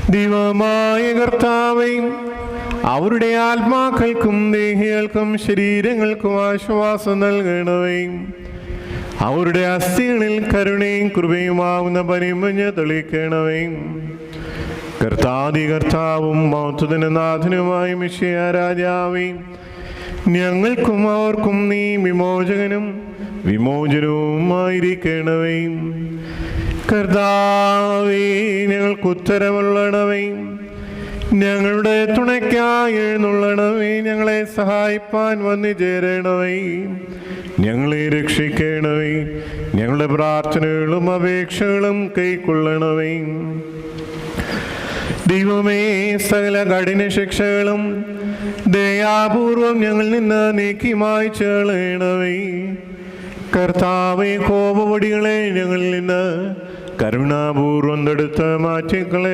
ദൈവമായ കർത്താവേ, അവരുടെ ആത്മാക്കൾക്കും ദേഹികൾക്കും ശരീരങ്ങൾക്കും ആശ്വാസം നൽകണമേ. അവരുടെ അസ്ഥികളിൽ കരുണയും കൃപയുമാവുന്ന പരിമഞ്ഞ് തെളിക്കണമേ. കർത്താവും മഹത്വത്തിന് നാഥനുമായ മിശിഹാ രാജാവേ, ഞങ്ങൾക്കും അവർക്കും നീ വിമോചകനും വിമോചനവുമായിരിക്കണമേ. കർത്താവേ, ഞങ്ങൾക്ക് ഉത്തരവുള്ളണമേ. ഞങ്ങളുടെ തുണയ്ക്കായി എഴുന്നള്ളണമേ. ഞങ്ങളെ സഹായിപ്പാൻ വന്നു ചേരണമേ. ഞങ്ങളെ രക്ഷിക്കണമേ. ഞങ്ങളുടെ പ്രാർത്ഥനകളും അപേക്ഷകളും കൈക്കൊള്ളണമേ. ദൈവമേ, സകല കഠിന ശിക്ഷകളും ദയാപൂർവം ഞങ്ങളിൽ നിന്ന് നീക്കി മായ്ച്ചു കളയണമേ. കർത്താവേ, കോപവടികളെ ഞങ്ങളിൽ നിന്ന് കരുണാപൂർവം തടുത്ത് മാറ്റിക്കളെ.